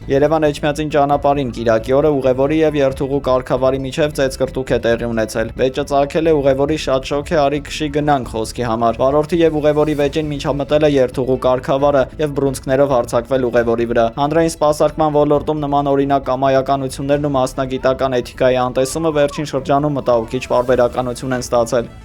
Երևան Էջմիածին ճանապարհին Կիրակի օրը ուղևորի եւ երթուղու կարգավարի միջև ծեծկրտուք է տեղի ունեցել։ Վեճը ծագել է ուղևորի շատ շոկ է արի քշի գնանք խոսքի համար։ Վարորդի եւ ուղևորի վեճին միջամտել է երթուղու կարգավարը եւ բռունցքներով հարձակվել ուղևորի վրա։ Հանրային սպասարկման ոլորտում նման օրինակ կամայականություններն ու մասնագիտական էթիկայի անտեսումը վերջին շրջանում մտահոգիչ պարբերականություն են ստացել։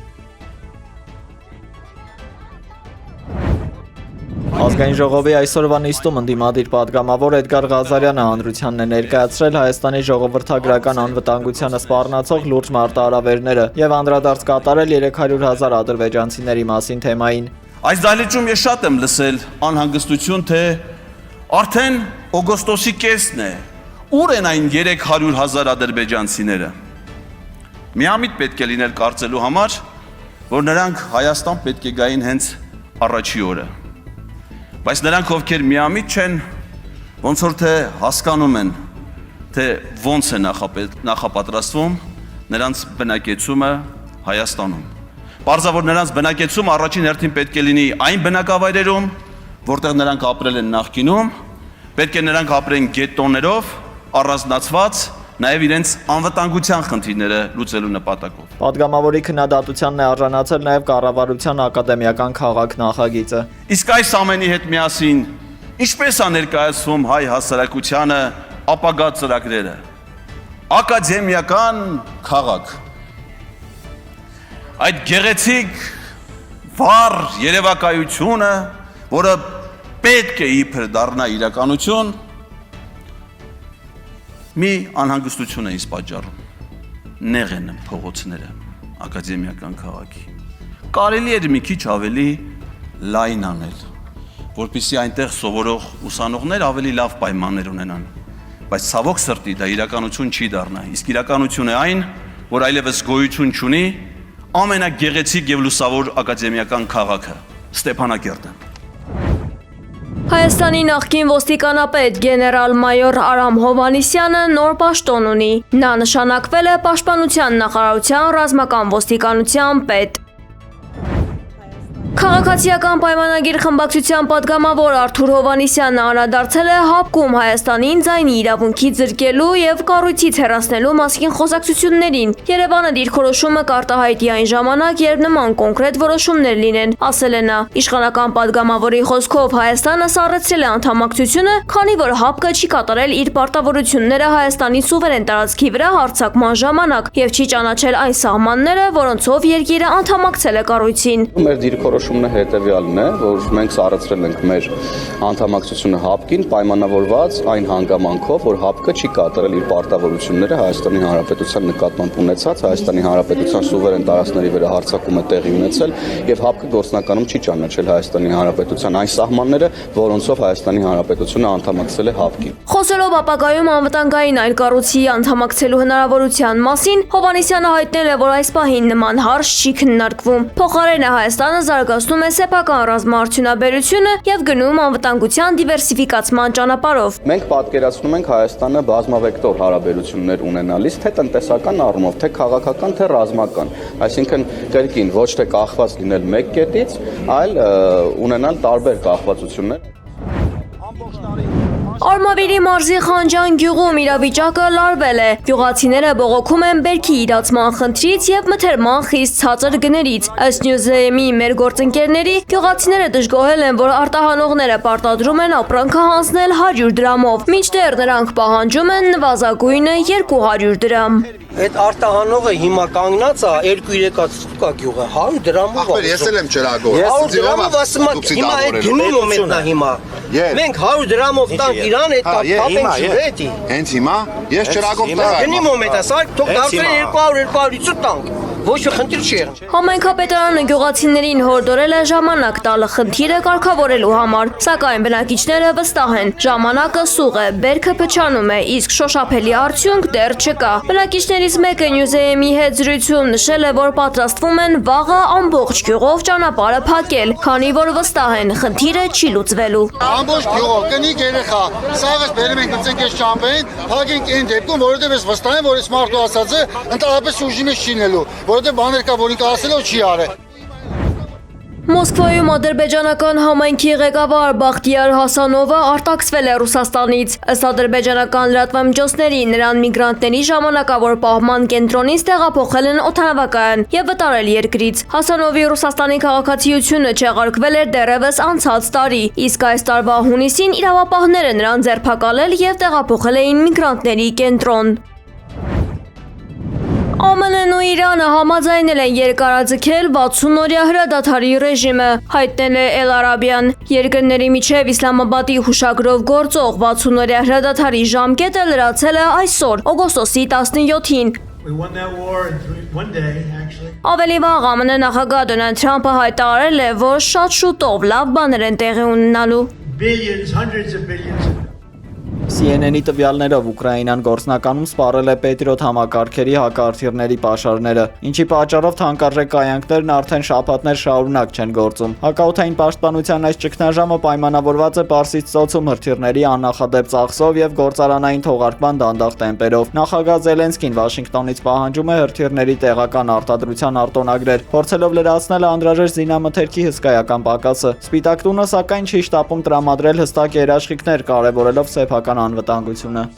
Ազգային ժողովի այսօրվա նիստում ընդդիմադիր պատգամավոր Էդգար Ղազարյանը հանրությանն է ներկայացրել Հայաստանի ժողովրդագրական անվտանգությանը սպառնացող լուրջ մարտահրավերները եւ անդրադարձ կատարել 300,000 ադրբեջանցիների մասին թեմային։ Այս դահլիճում ես շատ եմ լսել անհանգստություն, թե արդեն օգոստոսի կեսն է, ուր են այն 300,000 ադրբեջանցիները։ Միամիտ պետք է լինել կարծելու համար, որ նրանք Հայաստան պետք է գային հենց առաջի օրը։ Բայց նրանք, ովքեր միամիտ չեն, ոնց որ թե հասկանում են, թե ոնց է նախապատրաստվում նրանց բնակեցումը Հայաստանում։ Պարզավոր նրանց բնակեցումը առաջին հերթին պետք է լինի այն բնակավայրերում, որտեղ նրանք ապրել են նախկինում, պետք է նրանք ապրեն գետոներով, առանձնացված, նաև իրենց անվտանգության խնդիրները լուծելու նպատակով։ Պատգամավորի քննադատությանն է արժանացել նաև կառավարության ակադեմիական քաղաք նախագիծը։ Իսկ այս ամենի հետ միասին ինչպես է ներկայացվում հայ հասարակությանը ապագա ծրագրերը։ Ակադեմիական քաղաք։ Այդ գեղեցիկ վառ երևակայությունը, որը պետք է իբր դառնա իրականություն, մի անհանգստություն է ինձ պատճառում։ Նեղ են փողոցները ակադեմիական քաղաքի։ Կարելի էր մի քիչ ավելի լայն անել, որպեսզի այնտեղ սովորող ուսանողներ ավելի լավ պայմաններ ունենան։ Բայց ցավոք սրտի դա իրականություն չի դառնա։ Իսկ իրականություն է այն, որ այլևս գոյություն չունի ամենագեղեցիկ եւ լուսավոր ակադեմիական քաղաքը՝ Ստեփանակերտը։ Հայաստանի նախկին ոստիկանապետ գեներալ-մայոր Արամ Հովհաննիսյանը նոր պաշտոն ունի։ Նա նշանակվել է Պաշտպանության նախարարության ռազմական ոստիկանության պետ։ Քաղաքացիական պայմանագիր խմբակցության պատգամավոր Արթուր Հովհաննիսյանը անդրադարձել է հապկում Հայաստանին ձայնի իրավունքի զրկելու եւ կառույցից հեռացնելու մասին խոսակցություններին։ Երևանը դիրքորոշումը կարտահայտի այն ժամանակ, երբ նման կոնկրետ որոշումներ լինեն, ասել է նա։ Իշխանական պատգամավորի խոսքով Հայաստանը սառեցրել է անդամակցությունը, քանի որ հապկը չի կատարել իր պարտավորությունները Հայաստանի սուվերեն տարածքի վրա հարձակման ժամանակ եւ չի ճանաչել այն սահմանները, որոնցով երկիրը անդամակցել է կառույցին։ Մեր դիրքորոշումն հետևյալն է, որ մենք սառեցրել ենք մեր անդամակցությունը հապկին պայմանավորված այն հանգամանքով, որ հապկը չի կատարել իր պարտավորությունները Հայաստանի Հանրապետության նկատմամբ ունեցած, Հայաստանի Հանրապետության սուվերեն տարածքների վրա հարձակումը տեղի ունեցել եւ հապկը գործնականում չի ճանաչել Հայաստանի Հանրապետության այն սահմանները, որոնցով Հայաստանի Հանրապետությունը անդամակցել է հապկին։ Խոսելով ապագայում անվտանգային այլ կառույցի անդամակցելու հնարավորության մասին, Հովհաննիսյանը հայտնել է, որ այս պահին նման հարց չի քննարկվում։ Փոխարենը Հայաստանը զարգացնում է սեփական ռազմաարդյունաբերությունը եւ գնում անվտանգության դիվերսիֆիկացման ճանապարհով։ Մենք պատկերացնում ենք Հայաստանը բազմավեկտոր հարաբերություններ ունենալիս, թե տնտեսական առումով, թե քաղաքական, թե ռազմական, այսինքն կրկին ոչ թե կախված լինել մեկ կետից, այլ ունենալ տարբեր կախվածություններ։ Արմավիրի մարզի Խանջան գյուղում իրավիճակը լարվել է։ Գյուղացիները բողոքում են բերքի իրացման խնդրից եւ մթերման խիստ ցածր գներից։ Ըստ Նյուզեեմի մեր գործընկերների, գյուղացիները դժգոհել են, որ արտահանողները պարտադրում են ապրանքը հանձնել 100 դրամով, մինչդեռ նրանք պահանջում են նվազագույնը 200 դրամ։ Այդ արտահանողը հիմա կանգնած է 2-3 կա գյուղը 100 դրամով։ Ախպեր, ես էլ եմ ճրագով։ 100 դրամով ասում եմ, հիմա այդ գնի մոմենտն է հիմա։ Մենք 100 դրամով տանք իրան, այդ կապեն չի վետի։ Հենց հիմա ես ճրագով տար։ Գնի մոմենտ է, սա թող դարձրեն 200-250 տանք։ Ոչ մի խնդիր չի եղել։ Համայնքապետարանը գյուղացիներին հորդորել է ժամանակ տալ խնդիրը կարգավորելու համար, սակայն բնակիչները վստահ են, ժամանակը սուղ է, բերքը փչանում է, իսկ շոշափելի արդյունք դեռ չկա։ Բնակիչներից մեկը Նյուզեեմի հետ զրույցում նշել է, որ պատրաստվում են վաղը ամբողջ գյուղով ճանապարհը փակել, քանի որ վստահ են, խնդիրը չի լուծվելու։ Ամբողջ գյուղով կնիկ երեխա, սաղս բերում ենք ընծենք այս ճամփային, փակենք այն դեպքում, որովհետև ես վստահ եմ, որ այս մարդու ասածը ընդհանրապես ուժի մեջ չի լինելու, որովհետև բաներ կա, որին ասելով չի արել։ Մոսկվայում ադրբեջանական համայնքի ղեկավար Բախտիար Հասանովը արտաքսվել է Ռուսաստանից։ Ըստ ադրբեջանական լրատվամիջոցների նրան միգրանտների ժամանակավոր պահման կենտրոնից տեղափոխել են օդանավակայան եւ վտարել երկրից։ Հասանովի Ռուսաստանի քաղաքացիությունը չեղարկվել էր դեռևս անցած տարի, իսկ այս տարվա հունիսին իրավապահները նրան ձերբակալել եւ տեղափոխել էին միգրանտների կենտրոն։ ԱՄՆ-ն ու Իրանը համաձայնել են երկարաձգել 60-օրյա հրադադարի ռեժիմը, հայտնել է Էլ Արաբիան։ Երկրների միջև Իսլամաբադի հուշագրով գործող 60-օրյա հրադադարի ժամկետը լրացել է այսօր, օգոստոսի 17-ին։ Ավելի վաղ ԱՄՆ նախագահ Դոնալդ Թրամփը հայտարարել է, որ շատ շուտով լավ բաներ են տեղի ունենալու։ CNN-ի տվյալներով Ուկրաինան գործնականում սպառել է Պետրիոտ համակարգերի հակարդյունների պաշարները, ինչի պատճառով թանկարժեք կայանքներն արդեն շաբաթներ շարունակ չեն գործում։ Հակաօդային պաշտպանության այս ճգնաժամը պայմանավորված է Պարսից ծոցում հրթիռների աննախադեպ ծախսով եւ գործարանային թողարկման դանդաղ տեմպերով։ Նախագահ Զելենսկին Վաշինգտոնից պահանջում է հրթիռների տեղական արտադրության արտոնագրեր, փորձելով լրացնել անհրաժեշտ զինամթերքի հսկայական պակասը։ Սպիտակ տունը սակայն չի շտապում տրամադրել հստակ երաշխիքներ, կարևորելով սեփական անվտանգությունը։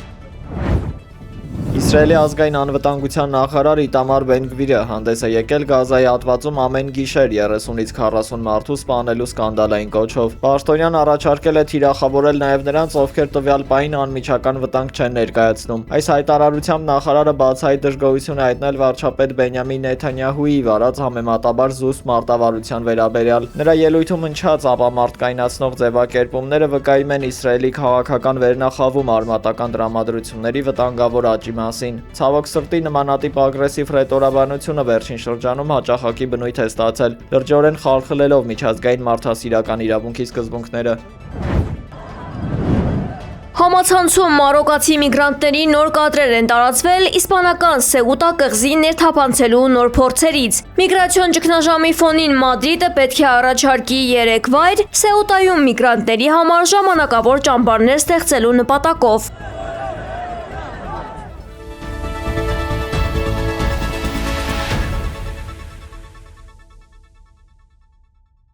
Իսրայելի ազգային անվտանգության նախարար Իտամար Բեն-Գվիրը հանդես է եկել Գազայի հատվածում ամեն գիշեր 30-ից 40 մարդու սպանելու սկանդալային կոչով։ Պաշտոնյան առաջարկել է թիրախավորել նաև նրանց, ովքեր տվյալ պահին անմիջական վտանգ չեն ներկայացնում։ Այս հայտարարությամբ նախարարը բացահայտ դժգոհություն է հայտնել վարչապետ Բենյամին Նեթանյահուի վարած համեմատաբար զուսպ մարտավարության վերաբերյալ։ Նրա ելույթում հնչած ապամարտկայնացնող ձևակերպումները վկայում են Իսրայելի քաղաքական վերնախավում արմատական տրամադրությունների վտանգավոր աճի մասին։ Ցավոք սրտի նմանատիպ ագրեսիվ ռետորաբանությունը վերջին շրջանում հաճախակի բնույթ է ստացել, լրջորեն խարխլելով միջազգային մարդասիրական իրավունքի սկզբունքները։ Համացանցում մարոկացի միգրանտների նոր կադրեր են տարածվել իսպանական Սեուտա կղզի ներթափանցելու նոր փորձերից։ Միգրացիոն ճգնաժամի ֆոնին Մադրիդը պետք է առաջարկի 3 վայր Սեուտայում միգրանտների համար ժամանակավոր ճամբարներ ստեղծելու նպատակով։